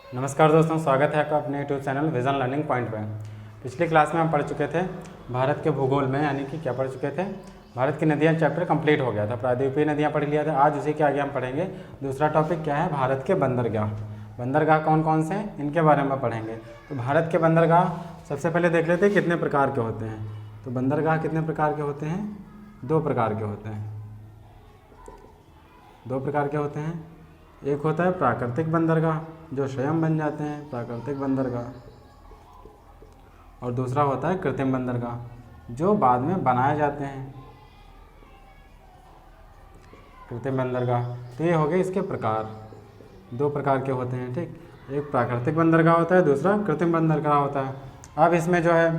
नमस्कार दोस्तों, स्वागत है आपका अपने YouTube channel vision learning point पे। पिछली क्लास में हम पढ़ चुके थे भारत के भूगोल में, यानी कि क्या पढ़ चुके थे, भारत की नदियाँ चैप्टर कंप्लीट हो गया था, प्रायद्वीपीय नदियाँ पढ़ लिया था। आज उसी के आगे हम पढ़ेंगे दूसरा टॉपिक क्या है, भारत के बंदरगाह। बंदरगाह कौन कौन से हैं इनके बारे में पढ़ेंगे। तो भारत के बंदरगाह सबसे पहले देख लेते हैं कितने प्रकार के होते हैं। तो बंदरगाह कितने प्रकार के होते हैं? 2 प्रकार के होते हैं। 2 प्रकार के होते हैं। एक होता है प्राकृतिक बंदरगाह जो स्वयं बन जाते हैं, प्राकृतिक बंदरगाह, और दूसरा होता है कृत्रिम बंदरगाह जो बाद में बनाए जाते हैं, कृत्रिम बंदरगाह। तो ये हो गए इसके प्रकार, 2 प्रकार के होते हैं। ठीक, एक प्राकृतिक बंदरगाह होता है, दूसरा कृत्रिम बंदरगाह होता है। अब इसमें जो है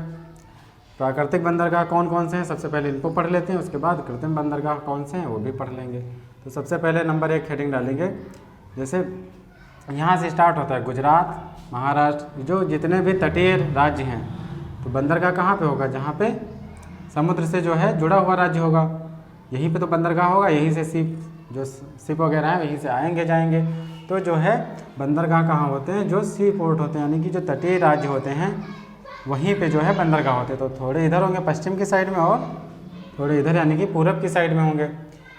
प्राकृतिक बंदरगाह कौन कौन से हैं, सबसे पहले इनको पढ़ लेते हैं, उसके बाद कृत्रिम बंदरगाह कौन से हैं वो भी पढ़ लेंगे। तो सबसे पहले नंबर 1 हेडिंग डालेंगे। जैसे यहाँ से स्टार्ट होता है गुजरात, महाराष्ट्र, जो जितने भी तटीय राज्य हैं। तो बंदरगाह कहाँ पे होगा? जहाँ पे समुद्र से जो है जुड़ा हुआ राज्य होगा, यहीं पे तो बंदरगाह होगा। यहीं से शिप वगैरह हैं यहीं से आएंगे जाएंगे। तो जो है बंदरगाह कहाँ होते हैं? जो सी पोर्ट होते हैं, यानी कि जो तटीय राज्य होते हैं वहीं पे जो है बंदरगाह होते हैं। तो थोड़े इधर होंगे पश्चिम की साइड में, और थोड़े इधर यानी कि पूरब की साइड में होंगे।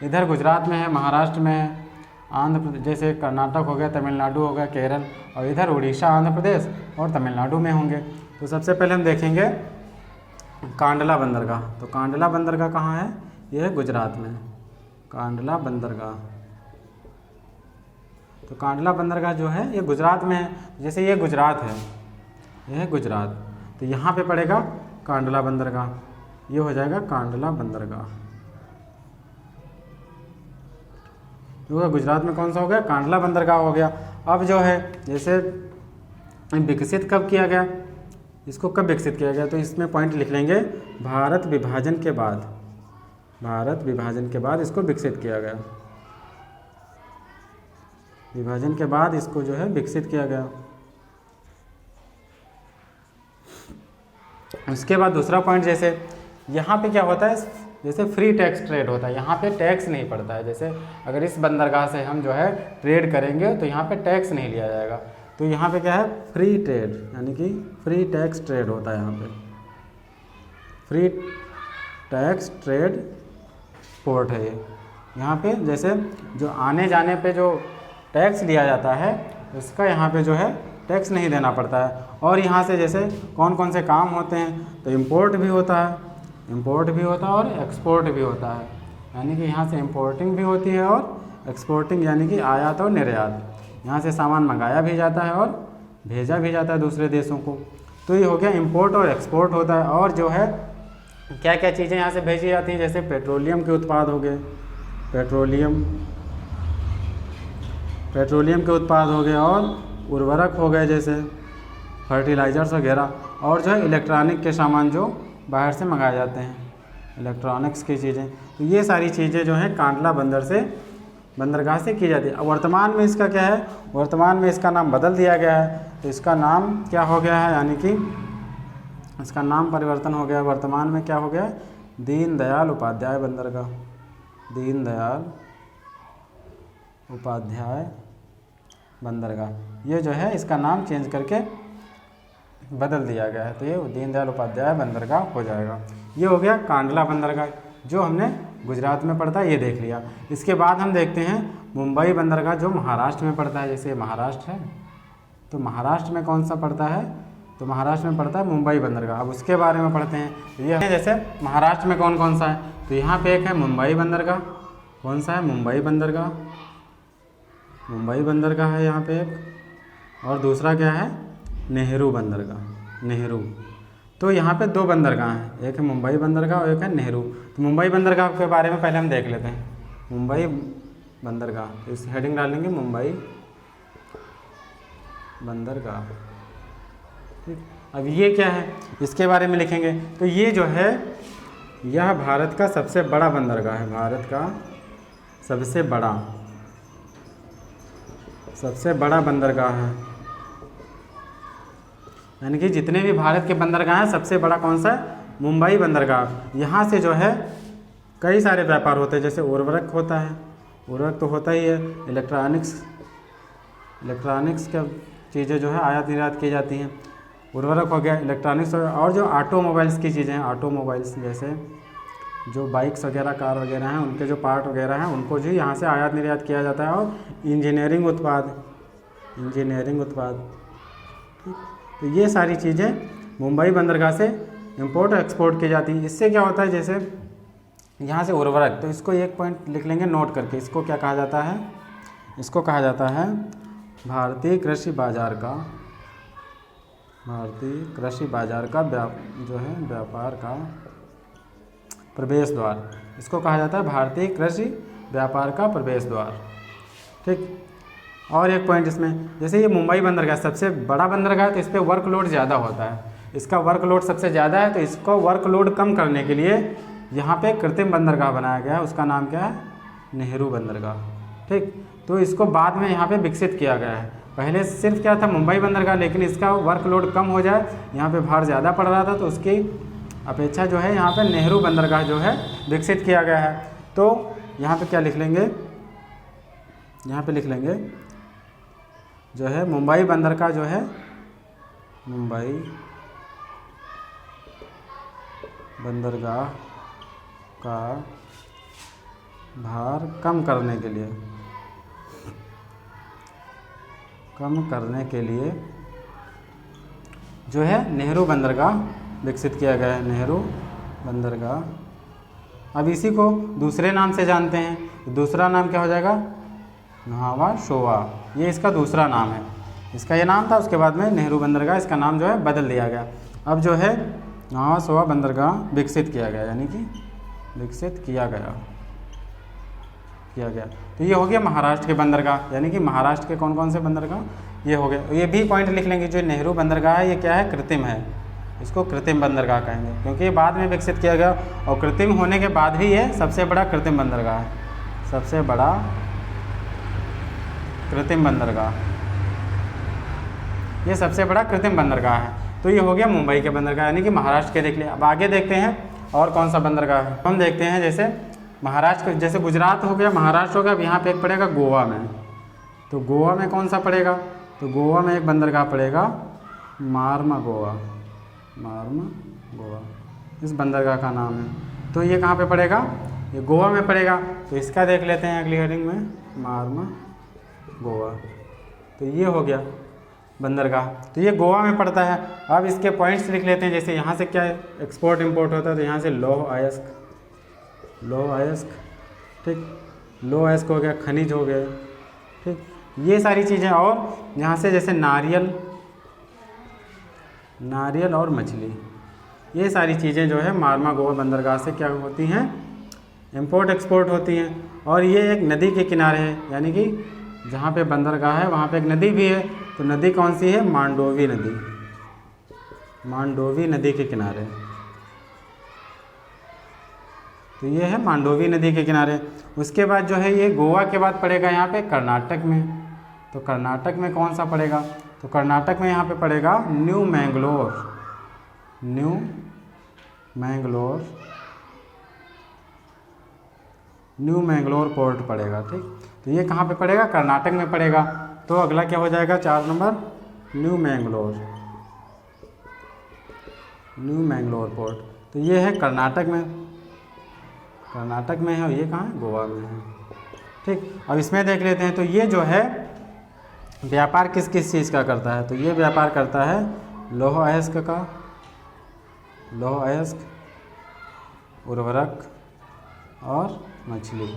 इधर गुजरात में है, महाराष्ट्र में है, आंध्र प्रदेश, जैसे कर्नाटक हो गया, तमिलनाडु हो गया, केरल, और इधर उड़ीसा, आंध्र प्रदेश और तमिलनाडु में होंगे। तो सबसे पहले हम देखेंगे कांडला बंदरगाह। तो कांडला बंदरगाह कहाँ है? यह है गुजरात में, कांडला बंदरगाह। तो कांडला बंदरगाह जो है ये गुजरात में है। जैसे ये गुजरात है, यह है गुजरात, तो यहाँ पे पड़ेगा कांडला बंदरगाह, ये हो जाएगा कांडला बंदरगाह। तो गुजरात में कौन सा हो गया? कांडला बंदरगाह हो गया। अब जो है जैसे विकसित कब किया गया, इसको कब विकसित किया गया, तो इसमें पॉइंट लिख लेंगे भारत विभाजन के बाद। भारत विभाजन के बाद इसको विकसित किया गया, विभाजन के बाद इसको जो है विकसित किया गया। उसके बाद दूसरा पॉइंट, जैसे यहाँ पे क्या होता है, जैसे फ्री टैक्स ट्रेड होता है, यहाँ पे टैक्स नहीं पड़ता है। जैसे अगर इस बंदरगाह से हम जो है ट्रेड करेंगे तो यहाँ पे टैक्स नहीं लिया जाएगा। तो यहाँ पे क्या है? फ्री ट्रेड, यानी कि फ्री टैक्स ट्रेड होता है। यहाँ पे फ्री टैक्स ट्रेड पोर्ट है ये। यहाँ पे जैसे जो आने जाने पे जो टैक्स लिया जाता है उसका यहाँ पे जो है टैक्स नहीं देना पड़ता है। और यहाँ से जैसे कौन कौन से काम होते हैं, तो इम्पोर्ट भी होता है, इंपोर्ट भी होता है और एक्सपोर्ट भी होता है। यानी कि यहाँ से इंपोर्टिंग भी होती है और एक्सपोर्टिंग, यानी कि आयात और निर्यात। यहाँ से सामान मंगाया भी जाता है और भेजा भी जाता है दूसरे देशों को। तो ये हो गया इंपोर्ट और एक्सपोर्ट होता है। और जो है क्या क्या चीज़ें यहाँ से भेजी जाती हैं, जैसे पेट्रोलियम के उत्पाद हो गए, पेट्रोलियम के उत्पाद हो गए, और उर्वरक हो गए जैसे फर्टिलाइजर्स वगैरह, और जो है इलेक्ट्रॉनिक के सामान जो बाहर से मंगाए जाते हैं, इलेक्ट्रॉनिक्स की चीज़ें। तो ये सारी चीज़ें जो हैं कांडला बंदरगाह से की जाती है। अब वर्तमान में इसका क्या है? वर्तमान में इसका नाम बदल दिया गया है। तो इसका नाम क्या हो गया है, यानी कि इसका नाम परिवर्तन हो गया। वर्तमान में क्या हो गया? दीनदयाल उपाध्याय बंदरगाह, दीनदयाल उपाध्याय बंदरगाह। ये जो है इसका नाम चेंज करके बदल दिया गया है। तो ये दीनदयाल उपाध्याय बंदरगाह हो जाएगा। ये हो गया कांडला बंदरगाह जो हमने गुजरात में पड़ता है, ये देख लिया। इसके बाद हम देखते हैं मुंबई बंदरगाह जो महाराष्ट्र में पड़ता है। जैसे महाराष्ट्र है, तो महाराष्ट्र में कौन सा पड़ता है? तो महाराष्ट्र में पड़ता है मुंबई बंदरगाह। अब उसके बारे में पढ़ते हैं। तो ये जैसे महाराष्ट्र में कौन कौन सा है, तो यहाँ पे एक है मुंबई बंदरगाह। कौन सा है? मुंबई बंदरगाह, मुंबई बंदरगाह है यहाँ पे एक। और दूसरा क्या है? नेहरू बंदरगाह, नेहरू। तो यहाँ पे 2 बंदरगाह हैं, एक है मुंबई बंदरगाह और एक है नेहरू। तो मुंबई बंदरगाह के बारे में पहले हम देख लेते हैं। मुंबई बंदरगाह, इस हेडिंग डालेंगे मुंबई बंदरगाह। ठीक, अब ये क्या है इसके बारे में लिखेंगे। तो ये जो है यह भारत का सबसे बड़ा बंदरगाह है, भारत का सबसे बड़ा बंदरगाह है। यानी कि जितने भी भारत के बंदरगाह हैं सबसे बड़ा कौन सा है? मुंबई बंदरगाह। यहाँ से जो है कई सारे व्यापार होते हैं, जैसे उर्वरक होता है, उर्वरक तो होता ही है, इलेक्ट्रॉनिक्स का चीज़ें जो है आयात निर्यात की जाती हैं। उर्वरक हो गया, इलेक्ट्रॉनिक्स हो गया, और जो ऑटोमोबाइल्स की चीज़ें हैं, ऑटोमोबाइल्स जैसे जो बाइक्स वगैरह, कार वगैरह हैं, उनके जो पार्ट वगैरह हैं उनको जो यहाँ से आयात निर्यात किया जाता है। और इंजीनियरिंग उत्पाद, ठीक। तो ये सारी चीज़ें मुंबई बंदरगाह से इंपोर्ट एक्सपोर्ट की जाती है। इससे क्या होता है, जैसे यहाँ से उर्वरक, तो इसको एक पॉइंट लिख लेंगे नोट करके, इसको क्या कहा जाता है, इसको कहा जाता है भारतीय कृषि बाजार का, भारतीय कृषि बाजार का जो है व्यापार का प्रवेश द्वार, इसको कहा जाता है भारतीय कृषि व्यापार का प्रवेश द्वार, ठीक। और एक पॉइंट इसमें, जैसे ये मुंबई बंदरगाह सबसे बड़ा बंदरगाह है, तो इस पर वर्कलोड ज़्यादा होता है, इसका वर्कलोड सबसे ज़्यादा है, तो इसको वर्कलोड कम करने के लिए यहाँ पे कृत्रिम बंदरगाह बनाया गया है। उसका नाम क्या है, नेहरू बंदरगाह, ठीक। तो इसको बाद में यहाँ पे विकसित किया गया है। पहले सिर्फ क्या था, मुंबई बंदरगाह, लेकिन इसका वर्कलोड कम हो जाए, यहाँ पे भार ज़्यादा पड़ रहा था, तो उसकी अपेक्षा जो है यहाँ पे नेहरू बंदरगाह जो है विकसित किया गया है। तो यहाँ पे क्या लिख लेंगे, यहाँ पे लिख लेंगे जो है मुंबई बंदरगाह जो है, मुंबई बंदरगाह का भार कम करने के लिए, जो है नेहरू बंदरगाह विकसित किया गया है, नेहरू बंदरगाह। अब इसी को दूसरे नाम से जानते हैं, दूसरा नाम क्या हो जाएगा, नहावा शोवा, ये इसका दूसरा नाम है। इसका ये नाम था, उसके बाद में नेहरू बंदरगाह इसका नाम जो है बदल दिया गया। अब जो है नहावा शोवा बंदरगाह विकसित किया गया, यानी कि विकसित किया गया। तो ये हो गया महाराष्ट्र के बंदरगाह, यानी कि महाराष्ट्र के कौन कौन से बंदरगाह, ये हो गया। ये भी पॉइंट लिख लेंगे, जो नेहरू बंदरगाह है ये क्या है, कृत्रिम है, इसको कृत्रिम बंदरगाह कहेंगे, क्योंकि ये बाद में विकसित किया गया, और कृत्रिम होने के बाद भी ये सबसे बड़ा कृत्रिम बंदरगाह है, सबसे बड़ा कृत्रिम बंदरगाह, ये सबसे बड़ा कृत्रिम बंदरगाह है। तो ये हो गया मुंबई के बंदरगाह, यानी कि महाराष्ट्र के देख लिया। अब आगे देखते हैं और कौन सा बंदरगाह है। हम देखते हैं जैसे महाराष्ट्र, जैसे गुजरात हो गया, महाराष्ट्र हो गया, अब यहाँ पे एक पड़ेगा गोवा में। तो गोवा में कौन सा पड़ेगा, तो गोवा में एक बंदरगाह पड़ेगा मार्मा गोवा, इस बंदरगाह का नाम है। तो ये कहाँ पे पड़ेगा, ये गोवा में पड़ेगा। तो इसका देख लेते हैं अगली हेडिंग में, मार्मा गोवा। तो ये हो गया बंदरगाह, तो ये गोवा में पड़ता है। अब इसके पॉइंट्स लिख लेते हैं, जैसे यहाँ से क्या एक्सपोर्ट इंपोर्ट होता है, तो यहाँ से लौह अयस्क, ठीक, लौह अयस्क हो गया, खनिज हो गए, ठीक, ये सारी चीज़ें। और यहाँ से जैसे नारियल और मछली, ये सारी चीज़ें जो है मार्मा गोवा बंदरगाह से क्या होती हैं, इंपोर्ट एक्सपोर्ट होती हैं। और ये एक नदी के किनारे है, यानी कि जहाँ पे बंदरगाह है वहाँ पे एक नदी भी है। तो नदी कौन सी है, मांडोवी नदी के किनारे। तो ये है मांडोवी नदी के किनारे। उसके बाद जो है ये गोवा के बाद पड़ेगा यहाँ पे कर्नाटक में। तो कर्नाटक में कौन सा पड़ेगा, तो कर्नाटक में यहाँ पे पड़ेगा न्यू मैंगलोर पोर्ट पड़ेगा, ठीक। तो ये कहाँ पे पड़ेगा, कर्नाटक में पड़ेगा। तो अगला क्या हो जाएगा, 4 नंबर, न्यू मैंगलोर पोर्ट। तो ये है कर्नाटक में है, और ये कहाँ है, गोवा में है, ठीक। अब इसमें देख लेते हैं, तो ये जो है व्यापार किस किस चीज़ का करता है, तो ये व्यापार करता है लौह अयस्क, उर्वरक और मछली,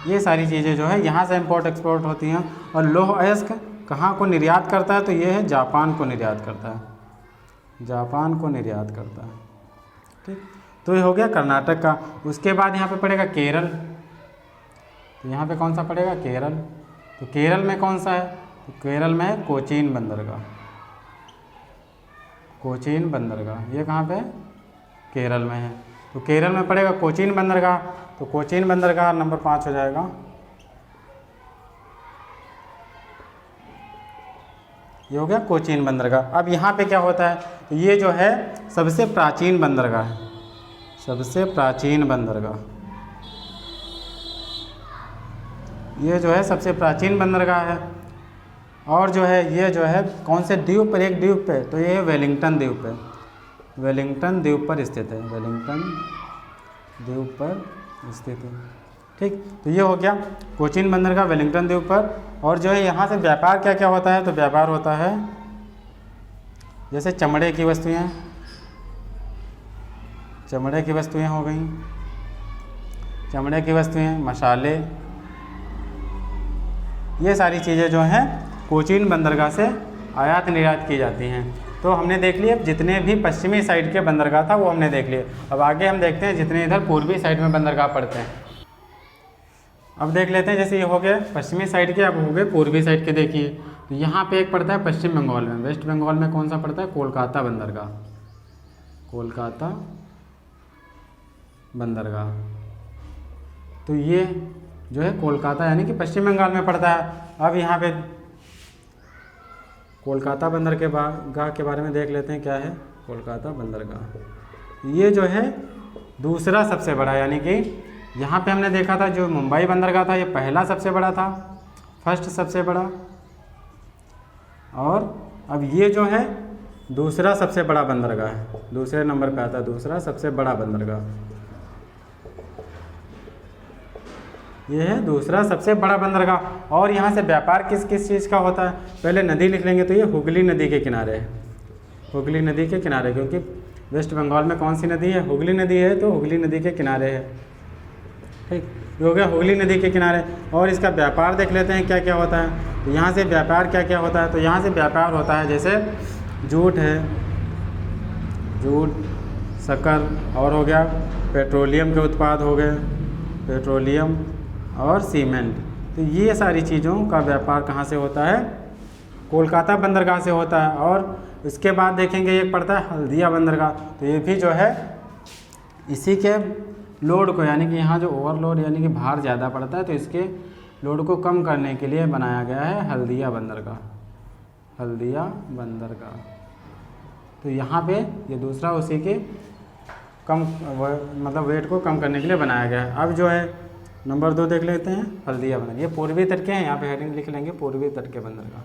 ये सारी चीज़ें जो है यहाँ से इंपोर्ट एक्सपोर्ट होती हैं। और लौह अयस्क कहाँ को निर्यात करता है, तो ये है जापान को निर्यात करता है, ठीक। तो ये हो गया कर्नाटक का। उसके बाद यहाँ पे पड़ेगा केरल। तो यहाँ पे कौन सा पड़ेगा, केरल। तो केरल में कौन सा है, तो केरल में है कोचीन बंदरगाह, ये कहाँ पे, केरल में है। तो केरल में पड़ेगा कोचीन बंदरगाह। तो कोचीन बंदरगाह नंबर 5 हो जाएगा। ये हो गया कोचीन बंदरगाह। अब यहाँ पे क्या होता है, तो ये जो है सबसे प्राचीन बंदरगाह है, ये जो है सबसे प्राचीन बंदरगाह है। और जो है ये जो है कौन से द्वीप पर, एक द्वीप पे, तो ये वेलिंगटन द्वीप पे, वेलिंगटन द्वीप पर स्थित है, वेलिंगटन द्वीप पर स्थित है। ठीक, तो ये हो गया कोचीन बंदरगाह वेलिंगटन द्वीप पर। और जो है यहाँ से व्यापार क्या क्या होता है, तो व्यापार होता है जैसे चमड़े की वस्तुएं, चमड़े की वस्तुएं हो गई, चमड़े की वस्तुएं, मसाले, ये सारी चीज़ें जो हैं कोचीन बंदरगाह से आयात निर्यात की जाती हैं। तो हमने देख लिया जितने भी पश्चिमी साइड के बंदरगाह था वो हमने देख लिए। अब आगे हम देखते हैं जितने इधर पूर्वी साइड में बंदरगाह पड़ते हैं। अब देख लेते हैं, जैसे ये हो गए पश्चिमी साइड के, अब हो गए पूर्वी साइड के। देखिए तो यहाँ पे एक पड़ता है पश्चिम बंगाल में, वेस्ट बंगाल में कौन सा पड़ता है, कोलकाता बंदरगाह, कोलकाता बंदरगाह। तो ये जो है कोलकाता यानी कि पश्चिम बंगाल में पड़ता है। अब यहाँ पे कोलकाता बंदरगाह के बारे में देख लेते हैं, क्या है कोलकाता बंदरगाह। ये जो है दूसरा सबसे बड़ा, यानी कि यहाँ पे हमने देखा था जो मुंबई बंदरगाह था ये पहला सबसे बड़ा था, फर्स्ट सबसे बड़ा, और अब ये जो है दूसरा सबसे बड़ा बंदरगाह है, दूसरे नंबर पे आता है दूसरा सबसे बड़ा बंदरगाह, ये है दूसरा सबसे बड़ा बंदरगाह। और यहाँ से व्यापार किस किस चीज़ का होता है, पहले नदी लिख लेंगे, तो ये हुगली नदी के किनारे है, हुगली नदी के किनारे, क्योंकि वेस्ट बंगाल में कौन सी नदी है, हुगली नदी है, तो हुगली नदी के किनारे है। ठीक, ये हो गया हुगली नदी के किनारे। और इसका व्यापार देख लेते हैं क्या क्या होता है। तो यहाँ से व्यापार क्या क्या होता है, तो यहाँ से व्यापार होता है जैसे जूट है, जूट, शक्कर, और हो गया पेट्रोलियम के उत्पाद हो गए, पेट्रोलियम और सीमेंट। तो ये सारी चीज़ों का व्यापार कहाँ से होता है, कोलकाता बंदरगाह से होता है। और इसके बाद देखेंगे एक पड़ता है हल्दिया बंदरगाह, तो ये भी जो है इसी के लोड को, यानी कि यहाँ जो ओवरलोड यानी कि भार ज़्यादा पड़ता है, तो इसके लोड को कम करने के लिए बनाया गया है हल्दिया बंदरगाह, हल्दिया बंदरगाह। तो यहाँ पे ये दूसरा उसी के कम मतलब वेट को कम करने के लिए बनाया गया है। अब जो है नंबर 2 देख लेते हैं, हल्दिया बंदरगाह। ये पूर्वी तट के हैं, यहाँ पे हेडिंग लिख लेंगे पूर्वी तट के बंदरगाह,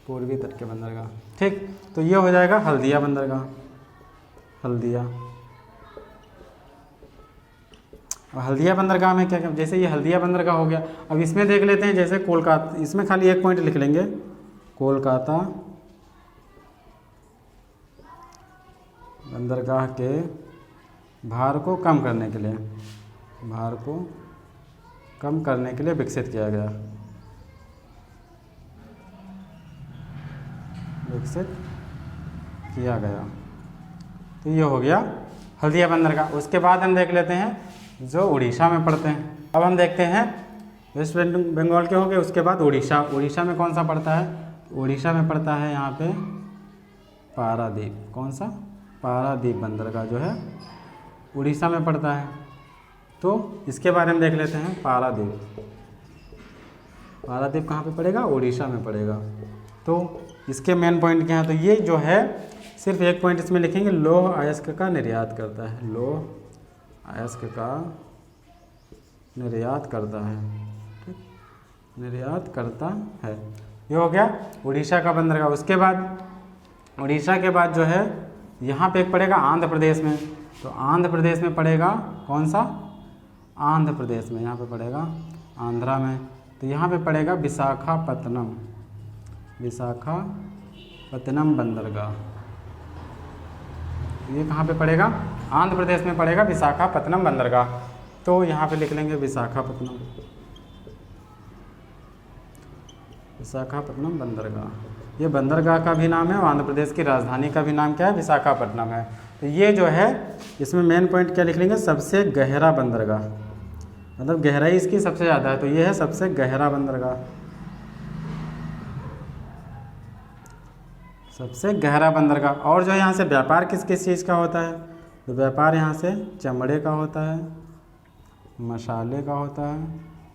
पूर्वी तट के बंदरगाह। ठीक, तो ये हो जाएगा हल्दिया बंदरगाह, हल्दिया। अब हल्दिया बंदरगाह में क्या क्या, जैसे ये हल्दिया बंदरगाह हो गया। अब इसमें देख लेते हैं जैसे कोलकाता, इसमें खाली एक पॉइंट लिख लेंगे, कोलकाता बंदरगाह के भार को कम करने के लिए, भार को कम करने के लिए विकसित किया गया, विकसित किया गया। तो ये हो गया हल्दिया बंदरगाह। उसके बाद हम देख लेते हैं जो उड़ीसा में पड़ते हैं। अब हम देखते हैं वेस्ट बंगाल के हो गए, उसके बाद उड़ीसा। उड़ीसा में कौन सा पड़ता है, उड़ीसा में पड़ता है यहाँ पे पारादीप। कौन सा, पारादीप बंदरगाह जो है उड़ीसा में पड़ता है। तो इसके बारे में देख लेते हैं, पारादीप, पारादीप कहाँ पे पड़ेगा, उड़ीसा में पड़ेगा। तो इसके मेन पॉइंट क्या है, तो ये जो है सिर्फ एक पॉइंट इसमें लिखेंगे, लौह अयस्क का निर्यात करता है, लौह अयस्क का निर्यात करता है। ठीक, निर्यात करता है। ये हो गया उड़ीसा का बंदरगाह। उसके बाद उड़ीसा के बाद जो है यहाँ पे एक पड़ेगा आंध्र प्रदेश में। तो आंध्र प्रदेश में पड़ेगा कौन सा, आंध्र प्रदेश में, यहाँ पे पड़ेगा आंध्रा में। तो यहाँ पे पड़ेगा विशाखापत्तनम, विशाखापत्तनम बंदरगाह। ये कहाँ पे पड़ेगा, आंध्र प्रदेश में पड़ेगा विशाखापत्तनम बंदरगाह। तो यहाँ पे लिख लेंगे विशाखापत्तनम, विशाखापत्तनम बंदरगाह। ये बंदरगाह का भी नाम है और आंध्र प्रदेश की राजधानी का भी नाम क्या है, विशाखापट्टनम है। तो ये जो है इसमें मेन पॉइंट क्या लिख लेंगे, सबसे गहरा बंदरगाह, मतलब गहराई इसकी सबसे ज़्यादा है। तो ये है सबसे गहरा बंदरगाह, सबसे गहरा बंदरगाह। और जो है यहाँ से व्यापार किस किस चीज़ का होता है, तो व्यापार यहाँ से चमड़े का होता है, मसाले का होता है,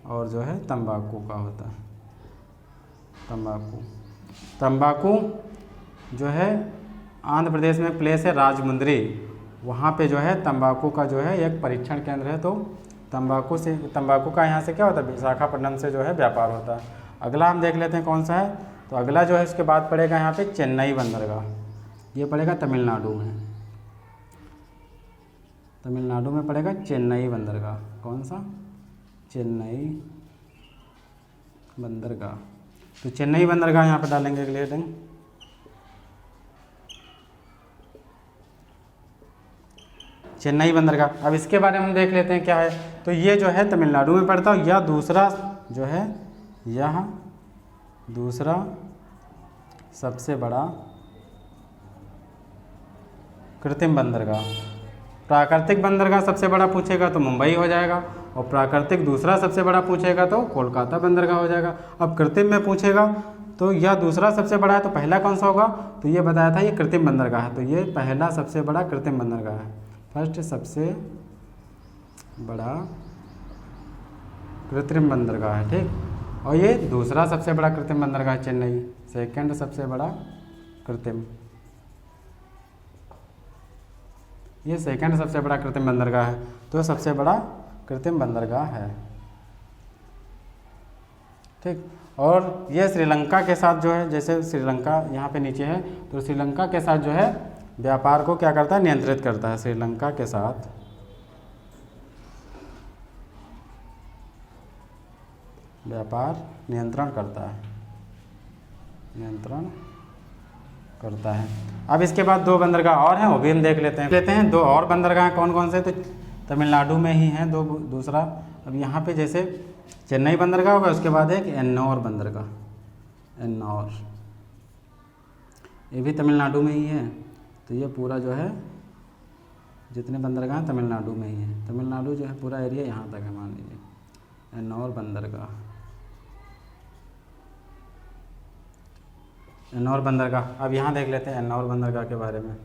और जो है तंबाकू का होता है। तंबाकू, तंबाकू जो है आंध्र प्रदेश में प्लेस है राजमुंद्री, वहाँ पे जो है तंबाकू का जो है एक परीक्षण केंद्र है। तो तंबाकू का यहाँ से क्या होता है, विशाखापट्टनम से जो है व्यापार होता है। अगला हम देख लेते हैं कौन सा है। तो अगला जो है उसके बाद पड़ेगा यहाँ पे चेन्नई बंदरगाह। ये पड़ेगा तमिलनाडु में, तमिलनाडु में पड़ेगा चेन्नई बंदरगाह। कौन सा, चेन्नई बंदरगाह। तो चेन्नई बंदरगाह यहाँ पे डालेंगे अगले हेडिंग। चेन्नई बंदरगाह। अब इसके बारे में हम देख लेते हैं क्या है। तो ये जो है तमिलनाडु में पड़ता है, या दूसरा जो है यह दूसरा सबसे बड़ा कृत्रिम बंदरगाह। प्राकृतिक बंदरगाह सबसे बड़ा पूछेगा तो मुंबई हो जाएगा, और प्राकृतिक दूसरा सबसे बड़ा पूछेगा तो कोलकाता बंदरगाह हो जाएगा। अब कृत्रिम में पूछेगा तो यह दूसरा सबसे बड़ा है, तो पहला कौन सा होगा, तो ये बताया था ये कृत्रिम बंदरगाह है, तो ये पहला सबसे बड़ा कृत्रिम बंदरगाह है। फर्स्ट सबसे बड़ा कृत्रिम बंदरगाह है, ठीक। और ये दूसरा सबसे बड़ा कृत्रिम बंदरगाह है चेन्नई, सेकंड सबसे बड़ा कृत्रिम, ये सेकंड सबसे बड़ा कृत्रिम बंदरगाह है, तो सबसे बड़ा कृत्रिम बंदरगाह है, ठीक। और ये श्रीलंका के साथ जो है, जैसे श्रीलंका यहाँ पे नीचे है, तो श्रीलंका के साथ जो है व्यापार को क्या करता है, नियंत्रित करता है। श्रीलंका के साथ व्यापार नियंत्रण करता है, नियंत्रण करता है। अब इसके बाद दो बंदरगाह और हैं, वो भी हम देख लेते हैं। दो और बंदरगाह कौन कौन से, तो तमिलनाडु में ही हैं दो। दूसरा अब यहाँ पे जैसे चेन्नई बंदरगाह होगा, उसके बाद एक एन्नौर बंदरगाह, एन्नौर, ये भी तमिलनाडु में ही है। तो ये पूरा जो है जितने बंदरगाह तमिलनाडु में ही है, तमिलनाडु जो है पूरा एरिया यहाँ तक है, मान लीजिए एन्नौर बंदरगाह, एन्नौर बंदरगाह। अब यहाँ देख लेते हैं एन्नौर बंदरगाह के बारे में।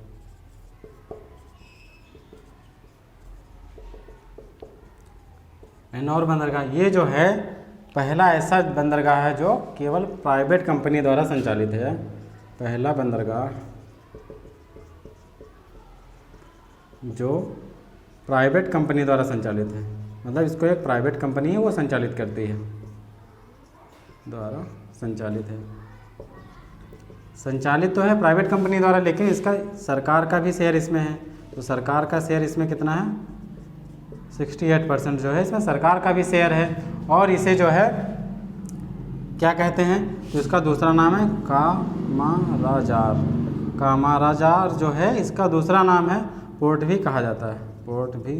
एन्नौर बंदरगाह ये जो है पहला ऐसा बंदरगाह है जो केवल प्राइवेट कंपनी द्वारा संचालित है। पहला बंदरगाह जो प्राइवेट कंपनी द्वारा संचालित है, मतलब इसको एक प्राइवेट कंपनी है वो संचालित करती है, द्वारा संचालित है। संचालित तो है प्राइवेट कंपनी द्वारा, लेकिन इसका सरकार का भी शेयर इसमें है। तो सरकार का शेयर इसमें कितना है, 68% जो है इसमें सरकार का भी शेयर है। और इसे जो है क्या कहते हैं, तो इसका दूसरा नाम है कामाराजार। कामाराजार जो है इसका दूसरा नाम है, पोर्ट भी कहा जाता है, पोर्ट भी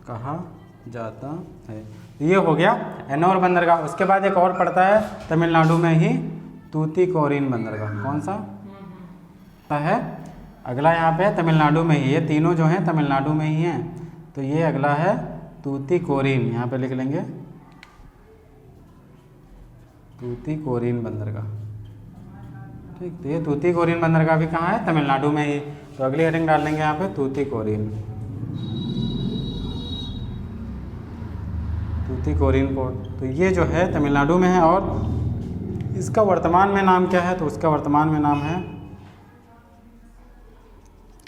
कहा जाता है। ये हो गया एन्नौर बंदरगाह। उसके बाद एक और पड़ता है तमिलनाडु में ही, तूतीकोरिन बंदरगाह। कौन सा है, अगला यहाँ पे है तमिलनाडु में ही, ये तीनों जो हैं तमिलनाडु में ही हैं। तो ये अगला है तूतीकोरिन, यहाँ पे लिख लेंगे तूतीकोरिन बंदरगाह, ठीक। तो ये तूतीकोरिन बंदरगाह भी कहाँ है, तमिलनाडु में ही। तो अगली हेडिंग डाल लेंगे यहाँ पे तूतीकोरिन, तूतीकोरिन पोर्ट। तो ये जो है तमिलनाडु में है। और इसका वर्तमान में नाम क्या है, तो उसका वर्तमान में नाम है,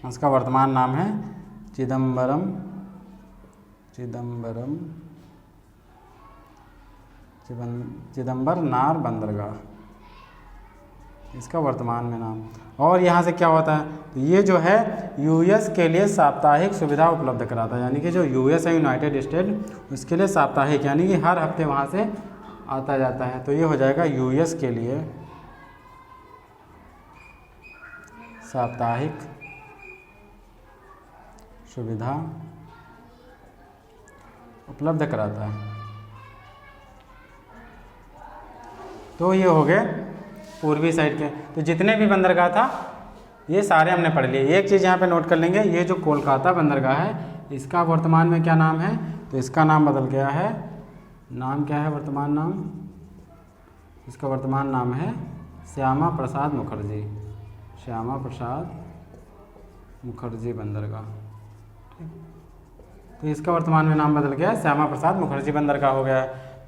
उसका वर्तमान नाम है चिदम्बरम, चिदम्बरनार बंदरगाह, इसका वर्तमान में नाम। और यहाँ से क्या होता है, तो ये जो है यूएस के लिए साप्ताहिक सुविधा उपलब्ध कराता है, यानी कि जो यूएस है यूनाइटेड स्टेट, उसके लिए साप्ताहिक यानी कि हर हफ्ते वहाँ से आता जाता है। तो ये हो जाएगा यूएस के लिए साप्ताहिक सुविधा उपलब्ध कराता है। तो ये हो गए पूर्वी साइड के। तो जितने भी बंदरगाह था ये सारे हमने पढ़ लिए। एक चीज़ यहाँ पे नोट कर लेंगे, ये जो कोलकाता बंदरगाह है इसका वर्तमान में क्या नाम है, तो इसका नाम बदल गया है। नाम क्या है वर्तमान नाम, इसका वर्तमान नाम है श्यामा प्रसाद मुखर्जी, श्यामा प्रसाद मुखर्जी बंदरगाह, ठीक। तो इसका वर्तमान में नाम बदल गया, श्यामा प्रसाद मुखर्जी बंदरगाह हो गया।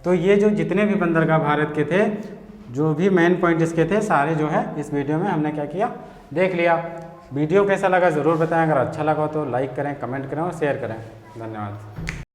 तो ये जो जितने भी बंदरगाह भारत के थे, जो भी मेन पॉइंट इसके थे, सारे जो है इस वीडियो में हमने क्या किया, देख लिया। वीडियो कैसा लगा ज़रूर बताएं। अगर अच्छा लगा तो लाइक करें, कमेंट करें और शेयर करें। धन्यवाद।